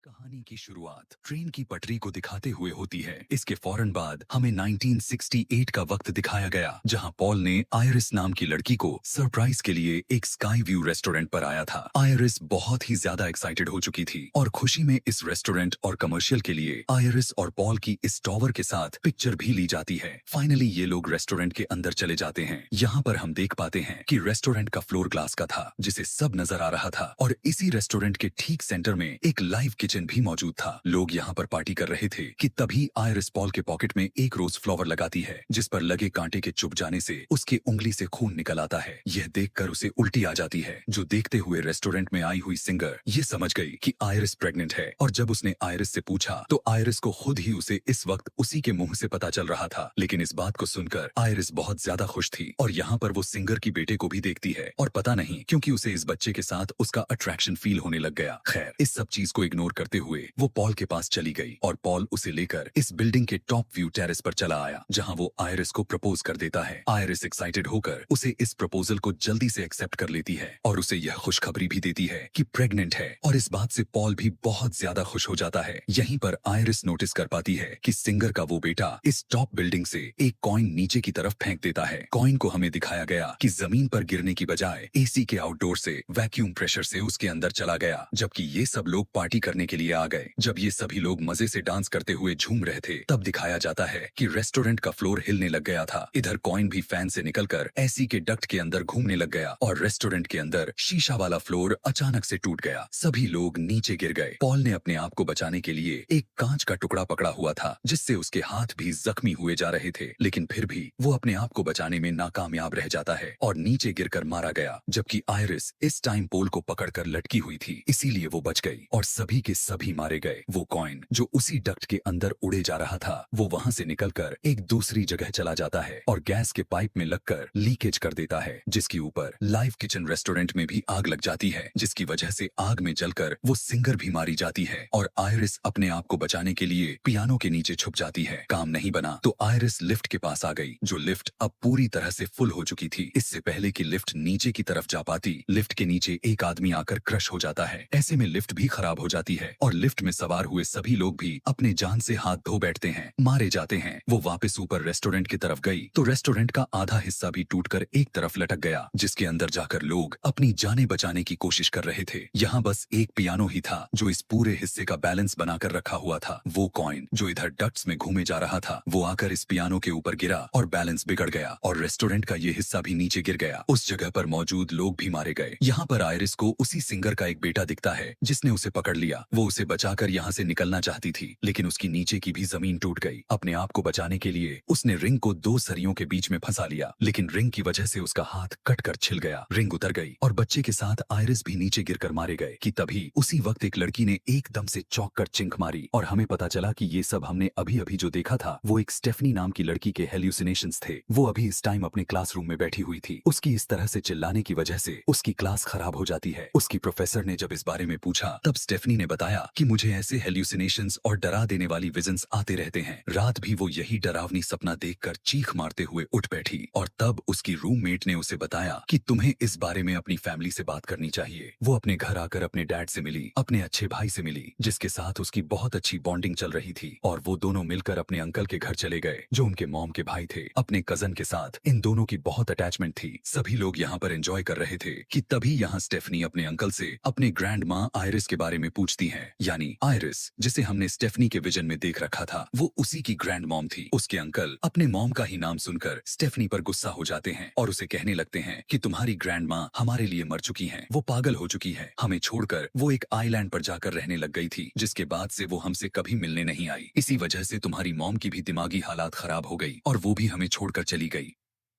कहानी की शुरुआत ट्रेन की पटरी को दिखाते हुए होती है। इसके फौरन बाद हमें 1968 का वक्त दिखाया गया, जहां पॉल ने आयरिस नाम की लड़की को सरप्राइज के लिए एक स्काई व्यू रेस्टोरेंट पर आया था। आयरिस बहुत ही ज्यादा एक्साइटेड हो चुकी थी और खुशी में इस रेस्टोरेंट और कमर्शियल के लिए आयरिस और पॉल की इस टॉवर के साथ पिक्चर भी ली जाती है। फाइनली ये लोग रेस्टोरेंट के अंदर चले जाते हैं। यहाँ पर हम देख पाते हैं कि रेस्टोरेंट का फ्लोर ग्लास का था, जिसे सब नजर आ रहा था, और इसी रेस्टोरेंट के ठीक सेंटर में एक लाइव किचन भी मौजूद था। लोग यहाँ पर पार्टी कर रहे थे कि तभी आयरिस पॉल के पॉकेट में एक रोज फ्लावर लगाती है, जिस पर लगे कांटे के चुभ जाने से उसकी उंगली से खून निकल आता है। यह देखकर उसे उल्टी आ जाती है, जो देखते हुए रेस्टोरेंट में आई हुई सिंगर ये समझ गई कि आयरिस प्रेग्नेंट है। और जब उसने आयरिस से पूछा तो आयरिस को खुद ही उसे इस वक्त उसी के मुंह से पता चल रहा था। लेकिन इस बात को सुनकर आयरिस बहुत ज्यादा खुश थी और यहाँ पर वो सिंगर की बेटे को भी देखती है, और पता नहीं क्योंकि उसे इस बच्चे के साथ उसका अट्रैक्शन फील होने लग गया। खैर, इस सब चीज को इग्नोर करते हुए वो पॉल के पास चली गई और पॉल उसे लेकर इस बिल्डिंग के टॉप व्यू टेरेस पर चला आया, जहां वो आयरिस को प्रपोज कर देता है। आयरिस एक्साइटेड होकर उसे इस प्रपोजल को जल्दी से एक्सेप्ट कर लेती है और उसे यह खुशखबरी भी देती है कि प्रेग्नेंट है, और इस बात से पॉल भी बहुत ज्यादा खुश हो जाता है। यहीं पर आयरिस नोटिस कर पाती है कि सिंगर का वो बेटा इस टॉप बिल्डिंग से एक कॉइन नीचे की तरफ फेंक देता है। कॉइन को हमें दिखाया गया कि जमीन पर गिरने की बजाय एसी के आउटडोर से वैक्यूम प्रेशर से उसके अंदर चला गया, जबकि ये सब लोग पार्टी करने के लिए आ गए। जब ये सभी लोग मजे से डांस करते हुए झूम रहे थे, तब दिखाया जाता है कि रेस्टोरेंट का फ्लोर हिलने लग गया था। इधर कॉइन भी फैन से निकलकर एसी के डक्ट के अंदर घूमने लग गया और रेस्टोरेंट के अंदर शीशा वाला फ्लोर अचानक से टूट गया। सभी लोग नीचे गिर गए। पॉल ने अपने आप को बचाने के लिए एक कांच का टुकड़ा पकड़ा हुआ था, जिससे उसके हाथ भी जख्मी हुए जा रहे थे, लेकिन फिर भी वो अपने आप को बचाने में नाकामयाब रह जाता है और नीचे गिरकर मारा गया। जबकि आयरिस इस टाइम पोल को पकड़कर लटकी हुई थी, इसीलिए वो बच गई और सभी के सभी मारे गए। वो कॉइन जो उसी डक्ट के अंदर उड़े जा रहा था, वो वहां से निकलकर एक दूसरी जगह चला जाता है और गैस के पाइप में लगकर लीकेज कर देता है, जिसके ऊपर लाइव किचन रेस्टोरेंट में भी आग लग जाती है, जिसकी वजह से आग में जलकर वो सिंगर भी मारी जाती है। और आयरिस अपने आप को बचाने के लिए पियानो के नीचे छुप जाती है। काम नहीं बना तो आयरिस लिफ्ट के पास आ गई, जो लिफ्ट अब पूरी तरह से फुल हो चुकी थी। इससे पहले कि लिफ्ट नीचे की तरफ जा पाती, लिफ्ट के नीचे एक आदमी आकर क्रश हो जाता है। ऐसे में लिफ्ट भी खराब हो जाती है और लिफ्ट में सवार हुए सभी लोग भी अपने जान से हाथ धो बैठते हैं, मारे जाते हैं। वो वापस ऊपर रेस्टोरेंट की तरफ गई तो रेस्टोरेंट का आधा हिस्सा भी टूटकर एक तरफ लटक गया, जिसके अंदर जाकर लोग अपनी जानें बचाने की कोशिश कर रहे थे। यहाँ बस एक पियानो ही था जो इस पूरे हिस्से का बैलेंस बनाकर रखा हुआ था। वो कॉइन जो इधर डक्ट्स में घूमे जा रहा था, वो आकर इस पियानो के ऊपर गिरा और बैलेंस बिगड़ गया और रेस्टोरेंट का ये हिस्सा भी नीचे गिर गया। उस जगह पर मौजूद लोग भी मारे गए। यहाँ पर आयरिस को उसी सिंगर का एक बेटा दिखता है, जिसने उसे पकड़ लिया। वो उसे बचाकर यहाँ से निकलना चाहती थी, लेकिन उसकी नीचे की भी जमीन टूट गई। अपने आप को बचाने के लिए उसने रिंग को दो सरियों के बीच में फंसा लिया, लेकिन रिंग की वजह से उसका हाथ कटकर छिल गया। रिंग उतर गई और बच्चे के साथ आयरिस भी नीचे गिरकर मारे गए कि तभी उसी वक्त एक लड़की ने एकदम से चौंक कर चिंख मारी और हमें पता चला कि ये सब हमने अभी अभी जो देखा था वो एक स्टेफनी नाम की लड़की के हेल्यूसिनेशंस थे। वो अभी इस टाइम अपने क्लासरूम में बैठी हुई थी। उसकी इस तरह से चिल्लाने की वजह से उसकी क्लास खराब हो जाती है। उसकी प्रोफेसर ने जब इस बारे में पूछा, तब स्टेफनी ने बताया कि मुझे ऐसे हेल्यूसिनेशंस और डरा देने वाली विजन्स आते रहते हैं। रात भी वो यही डरावनी सपना देखकर चीख मारते हुए उठ बैठी और तब उसकी रूममेट ने उसे बताया कि तुम्हें इस बारे में अपनी फैमिली से बात करनी चाहिए। वो अपने घर आकर अपने डैड से मिली, अपने अच्छे भाई से मिली, जिसके साथ उसकी बहुत अच्छी बॉन्डिंग चल रही थी, और वो दोनों मिलकर अपने अंकल के घर चले गए, जो उनके मॉम के भाई थे। अपने कजन के साथ इन दोनों की बहुत अटैचमेंट थी। सभी लोग यहाँ पर एंजॉय कर रहे थे कि तभी यहाँ स्टेफनी अपने अंकल से अपने ग्रैंड माँ आयरिस के बारे में पूछती है। यानी आयरिस जिसे हमने स्टेफनी के विजन में देख रखा था, वो उसी की ग्रैंड मॉम थी। उसके अंकल अपने मॉम का ही नाम सुनकर स्टेफनी पर गुस्सा हो जाते हैं और उसे कहने लगते हैं कि तुम्हारी ग्रैंड माँ हमारे लिए मर चुकी हैं, वो पागल हो चुकी है, हमें छोड़कर वो एक आइलैंड पर जाकर रहने लग गई थी, जिसके बाद से वो हमसे कभी मिलने नहीं आई। इसी वजह से तुम्हारी मॉम की भी दिमागी हालात खराब हो गई और वो भी हमें छोड़कर चली गई।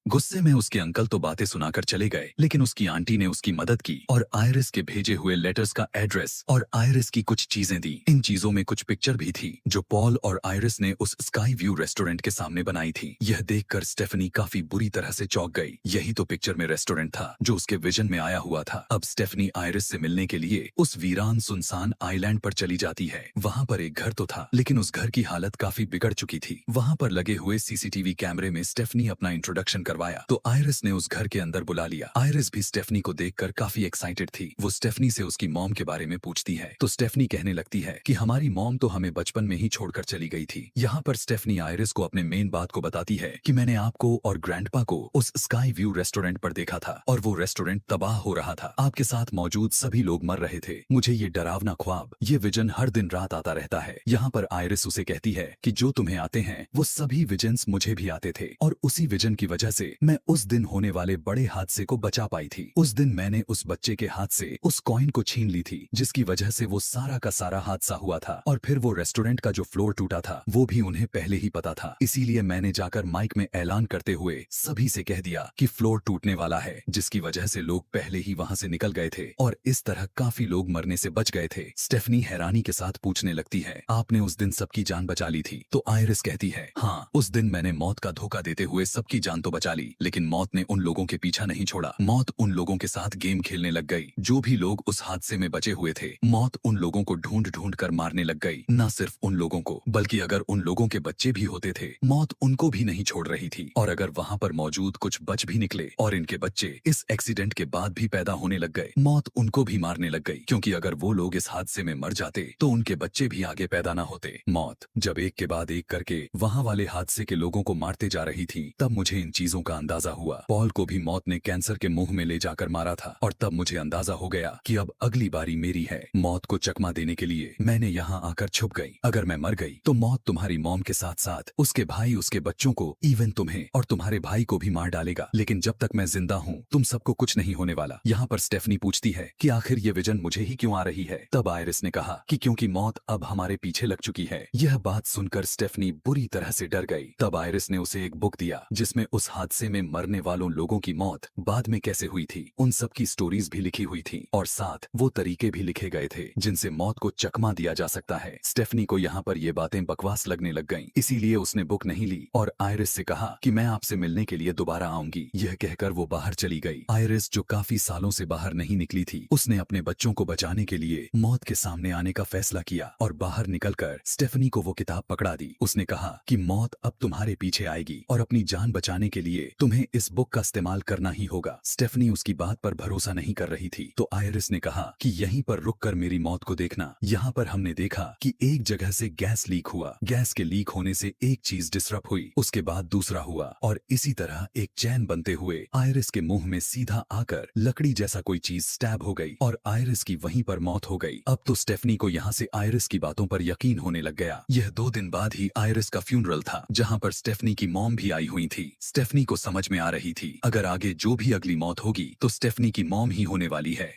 गुस्से में उसके अंकल तो बातें सुनाकर चले गए, लेकिन उसकी आंटी ने उसकी मदद की और आयरिस के भेजे हुए लेटर्स का एड्रेस और आयरिस की कुछ चीजें दी। इन चीजों में कुछ पिक्चर भी थी जो पॉल और आयरिस ने उस स्काई व्यू रेस्टोरेंट के सामने बनाई थी। यह देखकर स्टेफनी काफी बुरी तरह से चौंक गई। यही तो पिक्चर में रेस्टोरेंट था जो उसके विजन में आया हुआ था। अब स्टेफनी आयरिस से मिलने के लिए उस वीरान सुनसान आइलैंड पर चली जाती है। वहाँ पर एक घर तो था, लेकिन उस घर की हालत काफी बिगड़ चुकी थी। वहाँ पर लगे हुए सीसीटीवी कैमरे में स्टेफनी अपना इंट्रोडक्शन करवाया तो आयरिस ने उस घर के अंदर बुला लिया। आयरिस भी स्टेफनी को देखकर काफी एक्साइटेड थी। वो स्टेफनी से उसकी मॉम के बारे में पूछती है तो स्टेफनी कहने लगती है कि हमारी मॉम तो हमें बचपन में ही छोड़कर चली गई थी। यहाँ पर स्टेफनी आयरिस को अपने मेन बात को बताती है कि मैंने आपको और ग्रैंडपा को उस स्काई व्यू रेस्टोरेंट पर देखा था और वो रेस्टोरेंट तबाह हो रहा था। आपके साथ मौजूद सभी लोग मर रहे थे। मुझे ये डरावना ख्वाब, ये विजन हर दिन रात आता रहता है। यहाँ पर आयरिस उसे कहती है कि जो तुम्हें आते हैं वो सभी विजन्स मुझे भी आते थे और उसी विजन की वजह से मैं उस दिन होने वाले बड़े हादसे को बचा पाई थी। उस दिन मैंने उस बच्चे के हाथ से उस कॉइन को छीन ली थी जिसकी वजह से वो सारा का सारा हादसा हुआ था और फिर वो रेस्टोरेंट का जो फ्लोर टूटा था वो भी उन्हें पहले ही पता था। इसीलिए मैंने जाकर माइक में ऐलान करते हुए सभी से कह दिया कि फ्लोर टूटने वाला है, जिसकी वजह से लोग पहले ही वहां से निकल गए थे और इस तरह काफी लोग मरने से बच गए थे। स्टेफनी हैरानी के साथ पूछने लगती है आपने उस दिन सबकी जान बचा ली थी? तो आयरिस कहती है हाँ, उस दिन मैंने मौत का धोखा देते हुए सबकी जान तो बचा ली, लेकिन मौत ने उन लोगों के पीछा नहीं छोड़ा। मौत उन लोगों के साथ गेम खेलने लग गई जो भी लोग उस हादसे में बचे हुए थे। मौत उन लोगों को ढूंढ ढूंढ कर मारने लग गई। न सिर्फ उन लोगों को बल्कि अगर उन लोगों के बच्चे भी होते थे मौत उनको भी नहीं छोड़ रही थी। और अगर वहां पर मौजूद कुछ बच भी निकले और इनके बच्चे इस एक्सीडेंट के बाद भी पैदा होने लग गए, मौत उनको भी मारने लग गई, क्योंकि अगर वो लोग इस हादसे में मर जाते तो उनके बच्चे भी आगे पैदा न होते। मौत जब एक के बाद एक करके वहां वाले हादसे के लोगों को मारते जा रही थी तब मुझे इन चीजों का अंदाजा हुआ। पॉल को भी मौत ने कैंसर के मुंह में ले जाकर मारा था और तब मुझे अंदाजा हो गया कि अब अगली बारी मेरी है। मौत को चकमा देने के लिए मैंने यहाँ आकर छुप गई। अगर मैं मर गई तो मौत तुम्हारी मॉम के साथ साथ उसके भाई, उसके बच्चों को, इवन तुम्हें और तुम्हारे भाई को भी मार डालेगा, लेकिन जब तक मैं जिंदा हूँ तुम सबको कुछ नहीं होने वाला। यहाँ पर स्टेफनी पूछती है कि आखिर ये विजन मुझे ही क्यों आ रही है? तब आयरिस ने कहा कि क्योंकि मौत अब हमारे पीछे लग चुकी है। यह बात सुनकर स्टेफनी बुरी तरह से डर गई। तब आयरिस ने उसे एक बुक दिया जिसमें उस हादसे में मरने वालों लोगों की मौत बाद में कैसे हुई थी उन सब की स्टोरीज भी लिखी हुई थी और साथ वो तरीके भी लिखे गए थे जिनसे मौत को चकमा दिया जा सकता है। स्टेफनी को यहाँ पर ये बातें बकवास लगने लग गईं, इसीलिए उसने बुक नहीं ली और आयरिस से कहा कि मैं आपसे मिलने के लिए दोबारा आऊंगी। यह कहकर वो बाहर चली गई। आयरिस जो काफी सालों से बाहर नहीं निकली थी, उसने अपने बच्चों को बचाने के लिए मौत के सामने आने का फैसला किया और बाहर निकलकर स्टेफनी को वो किताब पकड़ा दी। उसने कहा कि मौत अब तुम्हारे पीछे आएगी और अपनी जान बचाने के लिए तुम्हें इस बुक का इस्तेमाल करना ही होगा। स्टेफनी उसकी बात पर भरोसा नहीं कर रही थी तो आयरिस ने कहा कि यहीं पर रुककर मेरी मौत को देखना। यहाँ पर हमने देखा कि एक जगह से गैस लीक हुआ, गैस के लीक होने से एक चीज डिस्टर्ब हुई, उसके बाद दूसरा हुआ और इसी तरह एक चैन बनते हुए आयरिस के मुंह में सीधा आकर लकड़ी जैसा कोई चीज स्टैब हो गई और आयरिस की वहीं पर मौत हो गई। अब तो स्टेफनी को यहाँ से आयरिस की बातों पर यकीन होने लग गया। यह 2 दिन बाद ही आयरिस का फ्यूनरल था जहाँ पर स्टेफनी की मॉम भी आई हुई थी। स्टेफनी को समझ में आ रही थी अगर आगे जो भी अगली मौत होगी तो स्टेफनी की मॉम ही होने वाली है।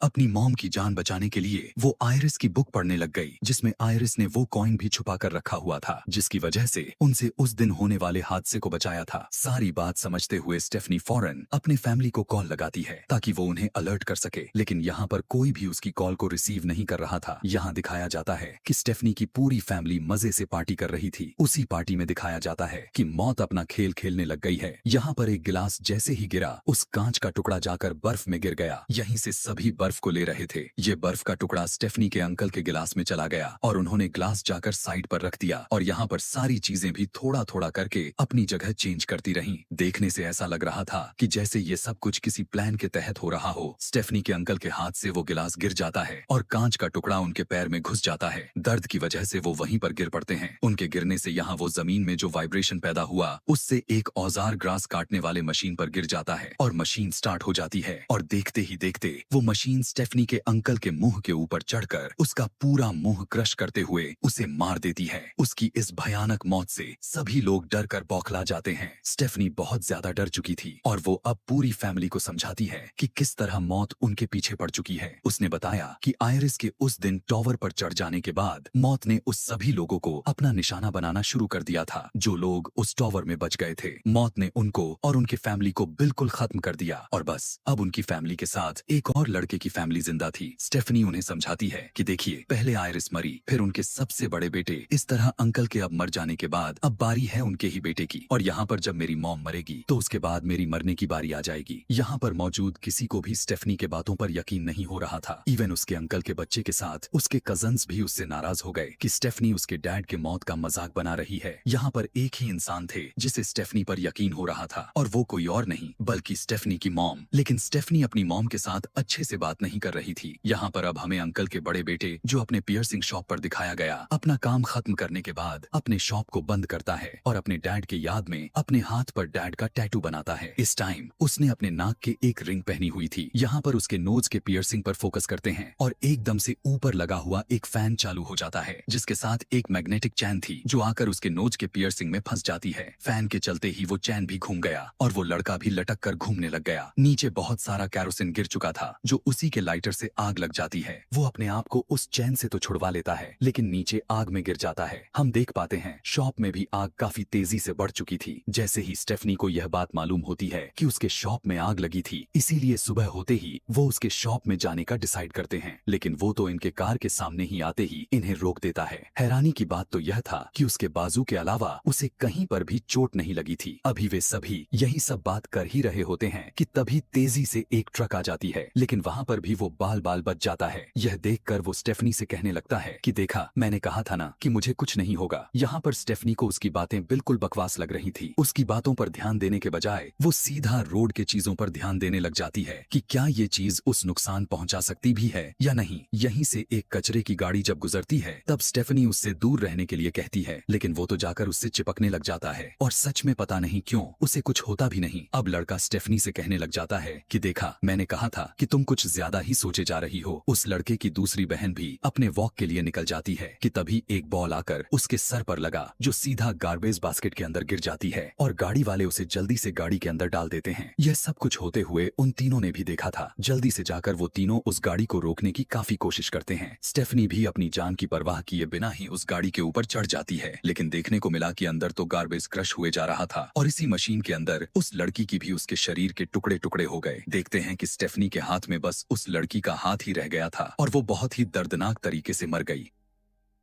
अपनी मॉम की जान बचाने के लिए वो आयरिस की बुक पढ़ने लग गई जिसमें आयरिस ने वो कॉइन भी छुपा कर रखा हुआ था जिसकी वजह से उनसे उस दिन होने वाले हादसे को बचाया था। सारी बात समझते हुए स्टेफनी फौरन अपने फैमिली को कॉल लगाती है ताकि वो उन्हें अलर्ट कर सके, लेकिन यहाँ पर कोई भी उसकी कॉल को रिसीव नहीं कर रहा था। यहाँ दिखाया जाता है कि स्टेफनी की पूरी फैमिली मजे से पार्टी कर रही थी। उसी पार्टी में दिखाया जाता है कि मौत अपना खेल खेलने लग गई है। यहाँ पर एक गिलास जैसे ही गिरा उस कांच का टुकड़ा जाकर बर्फ में गिर गया। यहीं से सभी बर्फ को ले रहे थे। ये बर्फ का टुकड़ा स्टेफनी के अंकल के गिलास में चला गया और उन्होंने ग्लास जाकर साइड पर रख दिया और यहाँ पर सारी चीजें भी थोड़ा थोड़ा करके अपनी जगह चेंज करती रहीं। देखने से ऐसा लग रहा था कि जैसे ये सब कुछ किसी प्लान के तहत हो रहा हो। स्टेफनी के अंकल के हाथ से वो गिलास गिर जाता है और कांच का टुकड़ा उनके पैर में घुस जाता है। दर्द की वजह से वो वहीं पर गिर पड़ते हैं। उनके गिरने से यहाँ वो जमीन में जो वाइब्रेशन पैदा हुआ उससे एक औजार ग्रास काटने वाले मशीन पर गिर जाता है और मशीन स्टार्ट हो जाती है और देखते ही देखते वो मशीन स्टेफनी के अंकल के मुंह के ऊपर चढ़कर उसका पूरा मुंह क्रश करते हुए उसे मार देती है। उसकी इस भयानक मौत से सभी लोग डर कर बौखला जाते हैं। स्टेफनी बहुत ज्यादा डर चुकी थी और वो अब पूरी फैमिली को समझाती है कि किस तरह मौत उनके पीछे पड़ चुकी है। उसने बताया कि आयरिस के उस दिन टॉवर पर चढ़ जाने के बाद मौत ने उस सभी लोगों को अपना निशाना बनाना शुरू कर दिया था जो लोग उस टॉवर में बच गए थे। मौत ने उनको और उनके फैमिली को बिल्कुल खत्म कर दिया और बस अब उनकी फैमिली के साथ एक और लड़के की फैमिली जिंदा थी। स्टेफनी उन्हें समझाती है कि देखिए, पहले आयरिस मरी, फिर उनके सबसे बड़े बेटे, इस तरह अंकल के अब मर जाने के बाद अब बारी है उनके ही बेटे की, और यहाँ पर जब मेरी मॉम मरेगी तो उसके बाद मेरी मरने की बारी आ जाएगी। यहाँ पर मौजूद किसी को भी स्टेफनी के बातों पर यकीन नहीं हो रहा था। इवन उसके अंकल के बच्चे के साथ उसके कजन्स भी उससे नाराज हो गए कि स्टेफनी उसके डैड के मौत का मजाक बना रही है। यहाँ पर एक ही इंसान थे जिसे स्टेफनी पर यकीन हो रहा था, और वो कोई और नहीं बल्कि स्टेफनी की मॉम। लेकिन स्टेफनी अपनी मॉम के साथ अच्छे से बात नहीं कर रही थी। यहाँ पर अब हमें अंकल के बड़े बेटे, जो अपने पियर्सिंग शॉप पर दिखाया गया, अपना काम खत्म करने के बाद अपने शॉप को बंद करता है और अपने डैड के याद में अपने हाथ पर डैड का टैटू बनाता है। इस टाइम उसने अपने नाक के एक रिंग पहनी हुई थी। यहाँ पर उसके नोज के पियर्सिंग पर फोकस करते हैं और एकदम से ऊपर लगा हुआ एक फैन चालू हो जाता है, जिसके साथ एक मैग्नेटिक चैन थी जो आकर उसके नोज के पियर्सिंग में फंस जाती है। फैन के चलते ही वो चैन भी घूम गया और वो लड़का भी लटक कर घूमने लग गया। नीचे बहुत सारा कैरोसिन गिर चुका था जो उसी के लाइटर से आग लग जाती है। वो अपने आप को उस चैन से तो छुड़वा लेता है, लेकिन नीचे आग में गिर जाता है। हम देख पाते हैं शॉप में भी आग काफी तेजी से बढ़ चुकी थी। जैसे ही स्टेफनी को यह बात मालूम होती है कि उसके शॉप में आग लगी थी, इसीलिए सुबह होते ही वो उसके शॉप में जाने का डिसाइड करते हैं, लेकिन वो तो इनके कार के सामने ही आते ही इन्हें रोक देता है। हैरानी की बात तो यह था कि उसके बाजू के अलावा उसे कहीं पर भी चोट नहीं लगी थी। अभी वे सभी यही सब बात कर ही रहे होते हैं कि तभी तेजी से एक ट्रक आ जाती है, लेकिन वहाँ पर भी वो बाल बाल बच जाता है। यह देखकर वो स्टेफनी से कहने लगता है कि देखा, मैंने कहा था ना कि मुझे कुछ नहीं होगा। यहाँ पर स्टेफनी को उसकी बातें बिल्कुल बकवास लग रही थी। उसकी बातों पर ध्यान देने के बजाय वो सीधा रोड के चीजों पर ध्यान देने लग जाती है कि क्या ये चीज उस नुकसान पहुंचा सकती भी है या नहीं। यहीं से एक कचरे की गाड़ी जब गुजरती है तब स्टेफनी उससे दूर रहने के लिए कहती है, लेकिन वो तो जाकर उससे चिपकने लग जाता है और सच में पता नहीं क्यों उसे कुछ होता भी नहीं। अब लड़का स्टेफनी से कहने लग जाता है कि देखा, मैंने कहा था कि तुम कुछ ज्यादा ही सोचे जा रही हो। उस लड़के की दूसरी बहन भी अपने वॉक के लिए निकल जाती है कि तभी एक बॉल आकर उसके सर पर लगा जो सीधा गार्बेज बास्केट के अंदर गिर जाती है और गाड़ी वाले उसे जल्दी से गाड़ी के अंदर डाल देते हैं। यह सब कुछ होते हुए उन तीनों ने भी देखा था। जल्दी से जाकर वो तीनों उस गाड़ी को रोकने की काफी कोशिश करते हैं। स्टेफनी भी अपनी जान की परवाह किए बिना ही उस गाड़ी के ऊपर चढ़ जाती है, लेकिन देखने को मिला कि अंदर तो गार्बेज क्रश हुए जा रहा था और इसी मशीन के अंदर उस लड़की की भी उसके शरीर के टुकड़े टुकड़े हो गए। देखते हैं कि स्टेफनी के हाथ में बस उस लड़की का हाथ ही रह गया था और वो बहुत ही दर्दनाक तरीके से मर गई।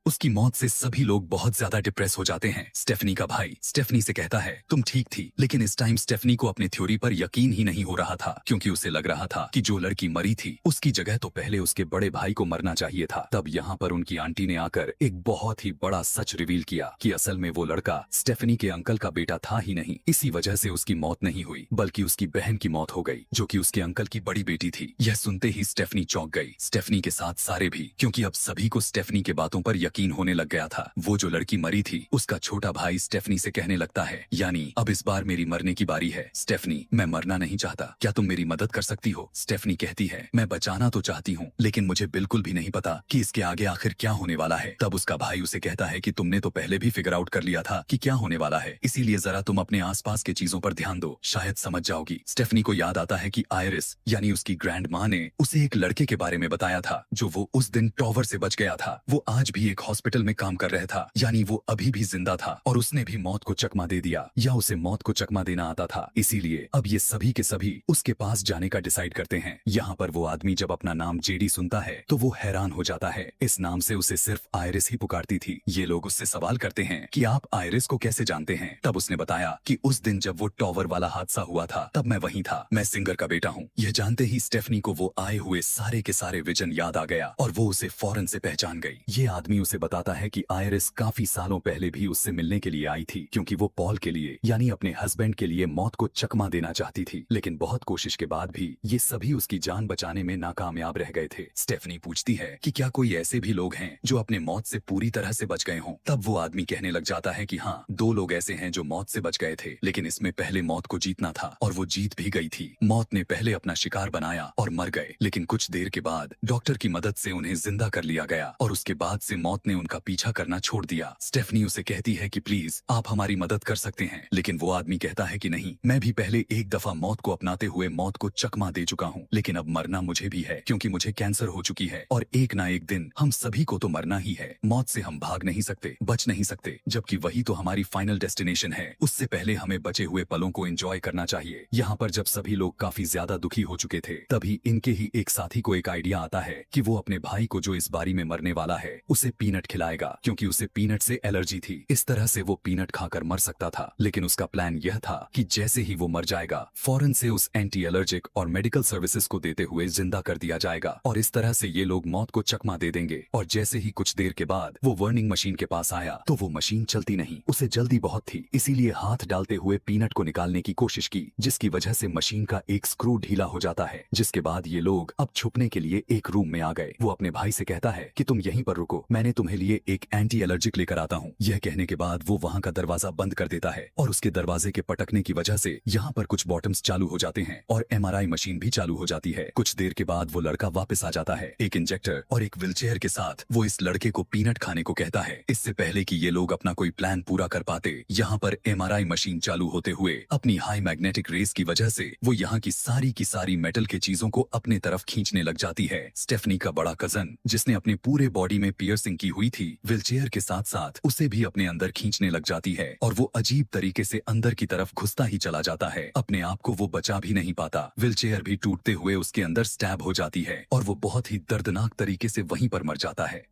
उसकी मौत से सभी लोग बहुत ज्यादा डिप्रेस हो जाते हैं। स्टेफनी का भाई स्टेफनी से कहता है, तुम ठीक थी, लेकिन इस टाइम स्टेफनी को अपनी थ्योरी पर यकीन ही नहीं हो रहा था, क्योंकि उसे लग रहा था कि जो लड़की मरी थी उसकी जगह तो पहले उसके बड़े भाई को मरना चाहिए था। तब यहाँ पर उनकी आंटी ने आकर एक बहुत ही बड़ा सच रिवील किया कि असल में वो लड़का स्टेफनी के अंकल का बेटा था ही नहीं। इसी वजह से उसकी मौत नहीं हुई, बल्कि उसकी बहन की मौत हो गई, जो कि उसके अंकल की बड़ी बेटी थी। यह सुनते ही स्टेफनी चौंक गई, स्टेफनी के साथ सारे भी, क्योंकि अब सभी को स्टेफनी के बातों पर यकीन होने लग गया था। वो जो लड़की मरी थी उसका छोटा भाई स्टेफनी से कहने लगता है, यानी अब इस बार मेरी मरने की बारी है। स्टेफनी, मैं मरना नहीं चाहता, क्या तुम मेरी मदद कर सकती हो? स्टेफनी कहती है, मैं बचाना तो चाहती हूँ, लेकिन मुझे बिल्कुल भी नहीं पता कि इसके आगे आखिर क्या होने वाला है। तब उसका भाई उसे कहता है कि तुमने तो पहले भी फिगर आउट कर लिया था कि क्या होने वाला है, इसीलिए जरा तुम अपने आसपास के चीजों पर ध्यान दो, शायद समझ जाओगी। स्टेफनी को याद आता है कि आयरिस यानी उसकी ग्रैंड माँ ने उसे एक लड़के के बारे में बताया था जो वो उस दिन टॉवर से बच गया था। वो आज भी एक हॉस्पिटल में काम कर रहा था, यानी वो अभी भी जिंदा था और उसने भी मौत को चकमा दे दिया, या उसे मौत को चकमा देना आता था। इसीलिए अब ये सभी के सभी उसके पास जाने का डिसाइड करते हैं। यहाँ पर वो आदमी जब अपना नाम जेडी सुनता है तो वो हैरान हो जाता है। इस नाम से उसे सिर्फ आयरिस ही पुकारती थी। ये लोग उससे सवाल करते हैं कि आप आयरिस को कैसे जानते हैं? तब उसने बताया कि उस दिन जब वो टॉवर वाला हादसा हुआ था तब मैं वहीं था, मैं सिंगर का बेटा हूँ। यह जानते ही स्टेफनी को वो आए हुए सारे के सारे विजन याद आ गया और वो उसे फौरन से पहचान गई। ये आदमी उसे बताता है कि आयरिस काफी सालों पहले भी उससे मिलने के लिए आई थी, क्योंकि वो पॉल के लिए यानी अपने हस्बैंड के लिए मौत को चकमा देना चाहती थी, लेकिन बहुत कोशिश के बाद भी ये सभी उसकी जान बचाने में नाकामयाब रह गए थे। स्टेफनी पूछती है कि क्या कोई ऐसे भी लोग हैं जो अपने मौत से पूरी तरह से बच गए हों? तब वो आदमी कहने लग जाता है कि हाँ, 2 लोग ऐसे हैं जो मौत से बच गए थे, लेकिन इसमें पहले मौत को जीतना था और वो जीत भी गई थी। मौत ने पहले अपना शिकार बनाया और मर गए, लेकिन कुछ देर के बाद डॉक्टर की मदद से उन्हें जिंदा कर लिया गया और उसके बाद से मौत मौत ने उनका पीछा करना छोड़ दिया। स्टेफनी उसे कहती है कि प्लीज आप हमारी मदद कर सकते हैं, लेकिन वो आदमी कहता है कि नहीं, मैं भी पहले एक दफा मौत को अपनाते हुए मौत को चकमा दे चुका हूँ, लेकिन अब मरना मुझे भी है क्योंकि मुझे कैंसर हो चुकी है और एक ना एक दिन हम सभी को तो मरना ही है। मौत से हम भाग नहीं सकते, बच नहीं सकते, जबकि वही तो हमारी फाइनल डेस्टिनेशन है। उससे पहले हमें बचे हुए पलों को एंजॉय करना चाहिए। यहाँ पर जब सभी लोग काफी ज्यादा दुखी हो चुके थे, तभी इनके ही एक साथी को एक आइडिया आता है कि वो अपने भाई को जो इस बारी में मरने वाला है उसे पीनट खिलाएगा, क्योंकि उसे पीनट से एलर्जी थी। इस तरह से वो पीनट खाकर मर सकता था, लेकिन उसका प्लान यह था कि जैसे ही वो मर जाएगा फौरन से उस एंटी एलर्जिक और मेडिकल सर्विसेज को देते हुए जिंदा कर दिया जाएगा और इस तरह से ये लोग मौत को चकमा दे देंगे। और जैसे ही कुछ देर के बाद वो वर्निंग मशीन के पास आया तो वो मशीन चलती नहीं, उसे जल्दी बहुत थी, इसीलिए हाथ डालते हुए पीनट को निकालने की कोशिश की, जिसकी वजह से मशीन का एक स्क्रू ढीला हो जाता है। जिसके बाद ये लोग अब छुपने के लिए एक रूम में आ गए। वो अपने भाई से कहता है कि तुम यहीं पर रुको, मैंने तुम्हें लिए एक एंटी एलर्जिक लेकर आता हूँ। यह कहने के बाद वो वहाँ का दरवाजा बंद कर देता है और उसके दरवाजे के पटकने की वजह से यहाँ पर कुछ बॉटम्स चालू हो जाते हैं और MRI मशीन भी चालू हो जाती है। कुछ देर के बाद वो लड़का वापस आ जाता है एक इंजेक्टर और एक व्हीलचेयर के साथ। वो इस लड़के को पीनट खाने को कहता है। इससे पहले कि ये लोग अपना कोई प्लान पूरा कर पाते, यहाँ पर MRI मशीन चालू होते हुए अपनी हाई मैग्नेटिक रेस की वजह से वो यहाँ की सारी मेटल के चीजों को अपने तरफ खींचने लग जाती है। स्टेफनी का बड़ा कजन, जिसने अपने पूरे बॉडी में पियर्सिंग की हुई थी, व्हीलचेयर के साथ साथ उसे भी अपने अंदर खींचने लग जाती है और वो अजीब तरीके से अंदर की तरफ घुसता ही चला जाता है। अपने आप को वो बचा भी नहीं पाता, व्हीलचेयर भी टूटते हुए उसके अंदर स्टैब हो जाती है और वो बहुत ही दर्दनाक तरीके से वहीं पर मर जाता है।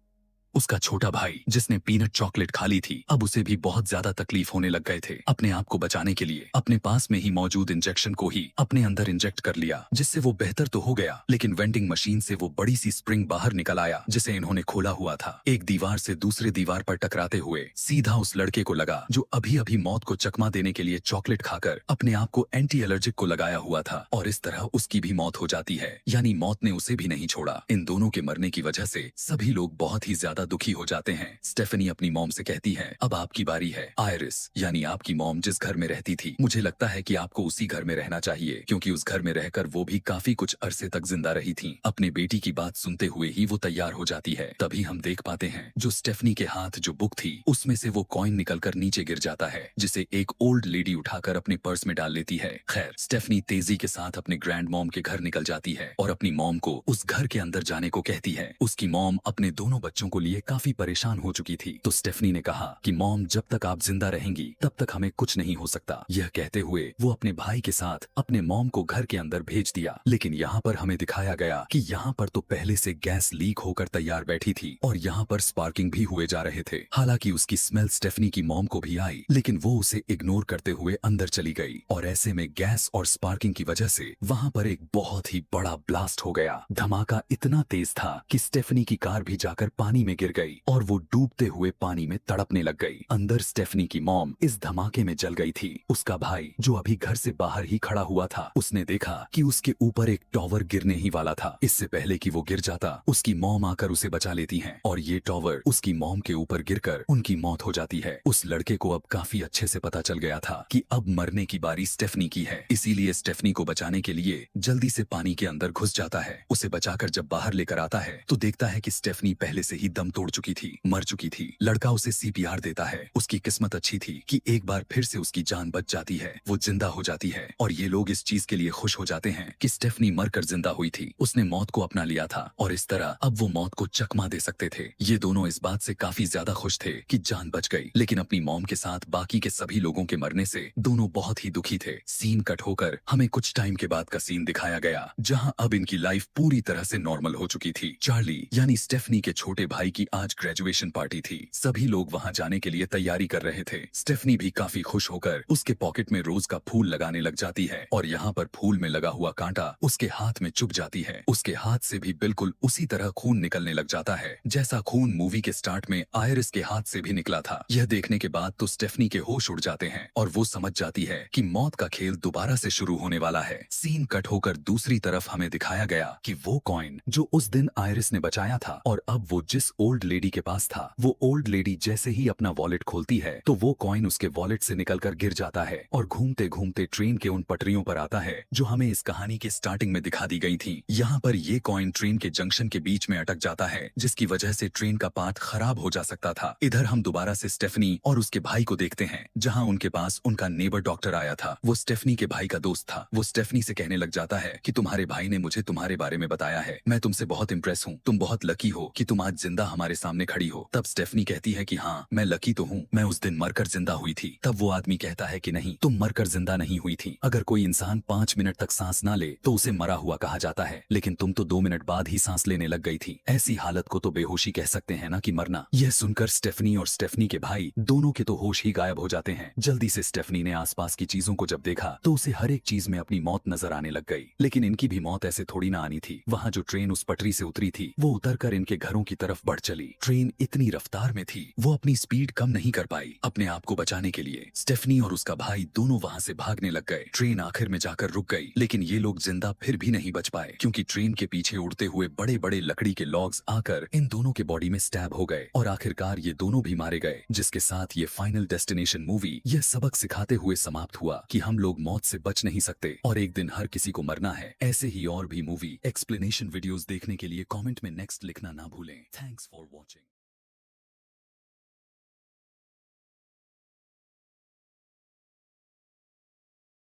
उसका छोटा भाई, जिसने पीनट चॉकलेट खा ली थी, अब उसे भी बहुत ज्यादा तकलीफ होने लग गए थे। अपने आप को बचाने के लिए अपने पास में ही मौजूद इंजेक्शन को ही अपने अंदर इंजेक्ट कर लिया, जिससे वो बेहतर तो हो गया, लेकिन वेंडिंग मशीन से वो बड़ी सी स्प्रिंग बाहर निकल आया जिसे इन्होंने खोला हुआ था। एक दीवार से दूसरे दीवार पर टकराते हुए सीधा उस लड़के को लगा जो अभी अभी मौत को चकमा देने के लिए चॉकलेट खाकर अपने आप को एंटी एलर्जिक को लगाया हुआ था, और इस तरह उसकी भी मौत हो जाती है। यानी मौत ने उसे भी नहीं छोड़ा। इन दोनों के मरने की वजह से सभी लोग बहुत ही ज्यादा दुखी हो जाते हैं। स्टेफनी अपनी मॉम से कहती है, अब आपकी बारी है। आयरिस, यानी आपकी मॉम जिस घर में रहती थी, मुझे लगता है कि आपको उसी घर में रहना चाहिए, क्योंकि उस घर में रहकर वो भी काफी कुछ अरसे तक जिंदा रही थी। अपनी बेटी की बात सुनते हुए ही वो तैयार हो जाती है। तभी हम देख पाते हैं जो स्टेफनी के हाथ जो बुक थी उसमें से वो कॉइन निकलकर नीचे गिर जाता है, जिसे एक ओल्ड लेडी उठाकर अपने पर्स में डाल लेती है। खैर, स्टेफनी तेजी के साथ अपने ग्रैंड मॉम के घर निकल जाती है और अपनी मॉम को उस घर के अंदर जाने को कहती है। उसकी मॉम अपने दोनों बच्चों को लिए काफी परेशान हो चुकी थी, तो स्टेफनी ने कहा कि मॉम, जब तक आप जिंदा रहेंगी तब तक हमें कुछ नहीं हो सकता। यह कहते हुए वो अपने भाई के साथ अपने मॉम को घर के अंदर भेज दिया। लेकिन यहाँ पर हमें दिखाया गया कि यहाँ पर तो पहले से गैस लीक होकर तैयार बैठी थी और यहाँ पर स्पार्किंग भी हुए जा रहे थे। हालांकि उसकी स्मेल स्टेफनी की मॉम को भी आई, लेकिन वो उसे इग्नोर करते हुए अंदर चली गई और ऐसे में गैस और स्पार्किंग की वजह से वहाँ पर एक बहुत ही बड़ा ब्लास्ट हो गया। धमाका इतना तेज था कि स्टेफनी की कार भी जाकर पानी में गिर गई और वो डूबते हुए पानी में तड़पने लग गई। अंदर स्टेफनी की मॉम इस धमाके में जल गई थी। उसका भाई, जो अभी घर से बाहर ही खड़ा हुआ था, उसने देखा कि उसके ऊपर एक टॉवर गिरने ही वाला था। इससे पहले कि वो गिर जाता, उसकी मॉम आकर उसे बचा लेती हैं और ये टॉवर उसकी मॉम के ऊपर गिरकर उनकी मौत हो जाती है। उस लड़के को अब काफी अच्छे से पता चल गया था कि अब मरने की बारी स्टेफनी की है, इसीलिए स्टेफनी को बचाने के लिए जल्दी से पानी के अंदर घुस जाता है। उसे बचाकर जब बाहर लेकर आता है तो देखता है कि स्टेफनी पहले से ही दम तोड़ चुकी थी, मर चुकी थी। लड़का उसे CPR देता है। उसकी किस्मत अच्छी थी कि एक बार फिर से उसकी जान बच जाती है, वो जिंदा हो जाती है और ये लोग इस चीज के लिए खुश हो जाते हैं कि स्टेफनी मरकर जिंदा हुई थी, उसने मौत को अपना लिया था और इस तरह अब वो मौत को चकमा दे सकते थे। ये दोनों इस बात से काफी ज्यादा खुश थे कि जान बच गई, लेकिन अपनी मॉम के साथ बाकी के सभी लोगों के मरने से दोनों बहुत ही दुखी थे। सीन कट होकर हमें कुछ टाइम के बाद का सीन दिखाया गया, जहाँ अब इनकी लाइफ पूरी तरह से नॉर्मल हो चुकी थी। चार्ली यानी स्टेफनी के छोटे भाई की आज ग्रेजुएशन पार्टी थी। सभी लोग वहां जाने के लिए तैयारी कर रहे थे। स्टेफनी भी काफी खुश होकर उसके पॉकेट में रोज का फूल लगाने लग जाती है और यहाँ पर फूल में लगा हुआ कांटा उसके हाथ में चुभ जाती है। उसके हाथ से भी बिल्कुल उसी तरह खून निकलने लग जाता है जैसा खून मूवी के स्टार्ट में आयरिस के हाथ से भी निकला था। यह देखने के बाद तो स्टेफनी के होश उड़ जाते हैं और वो समझ जाती है कि मौत का खेल दोबारा से शुरू होने वाला है। सीन कट होकर दूसरी तरफ हमें दिखाया गया कि वो कॉइन जो उस दिन आयरिस ने बचाया था और अब वो जिस ओल्ड लेडी के पास था। वो ओल्ड लेडी जैसे ही अपना वॉलेट खोलती है तो वो कॉइन उसके वॉलेट से निकलकर गिर जाता है और घूमते घूमते ट्रेन के उन पटरियों पर आता है जो हमें इस कहानी के स्टार्टिंग में दिखा दी गई थी। यहाँ पर ये कॉइन ट्रेन के जंक्शन के बीच में अटक जाता है जिसकी वजह से ट्रेन का पाथ खराब हो जा सकता था। इधर हम दोबारा से स्टेफनी और उसके भाई को देखते हैं जहाँ उनके पास उनका नेबर डॉक्टर आया था। वो स्टेफनी के भाई का दोस्त था। वो स्टेफनी से कहने लग जाता है कि तुम्हारे भाई ने मुझे तुम्हारे बारे में बताया है, मैं तुमसे बहुत इंप्रेस हूँ, तुम बहुत लकी हो कि तुम आज जिंदा हमारे सामने खड़ी हो। तब स्टेफनी कहती है कि हाँ मैं लकी तो हूँ, मैं उस दिन मरकर जिंदा हुई थी। तब वो आदमी कहता है कि नहीं, तुम मरकर जिंदा नहीं हुई थी। अगर कोई इंसान 5 मिनट तक सांस ना ले तो उसे मरा हुआ कहा जाता है, लेकिन तुम तो 2 मिनट बाद ही सांस लेने लग गई थी। ऐसी हालत को तो बेहोशी कह सकते हैं ना कि मरना। यह सुनकर स्टेफनी और स्टेफनी के भाई दोनों के तो होश ही गायब हो जाते हैं। जल्दी से स्टेफनी ने आसपास की चीजों को जब देखा तो उसे हर एक चीज में अपनी मौत नजर आने लग गई। लेकिन इनकी भी मौत ऐसे थोड़ी ना आनी थी। वहाँ जो ट्रेन उस पटरी से उतरी थी वो उतरकर इनके घरों की तरफ बढ़ चली। ट्रेन इतनी रफ्तार में थी वो अपनी स्पीड कम नहीं कर पाई। अपने आप को बचाने के लिए स्टेफनी और उसका भाई दोनों वहाँ से भागने लग गए। ट्रेन आखिर में जाकर रुक गई, लेकिन ये लोग जिंदा फिर भी नहीं बच पाए क्योंकि ट्रेन के पीछे उड़ते हुए बड़े बड़े लकड़ी के लॉग्स आकर इन दोनों के बॉडी में स्टैब हो गए और आखिरकार ये दोनों भी मारे गए। जिसके साथ ये फाइनल डेस्टिनेशन मूवी यह सबक सिखाते हुए समाप्त हुआ कि हम लोग मौत से बच नहीं सकते और एक दिन हर किसी को मरना है। ऐसे ही और भी मूवी एक्सप्लेनेशन वीडियोस देखने के लिए कमेंट में नेक्स्ट लिखना ना भूलें। Thanks for watching.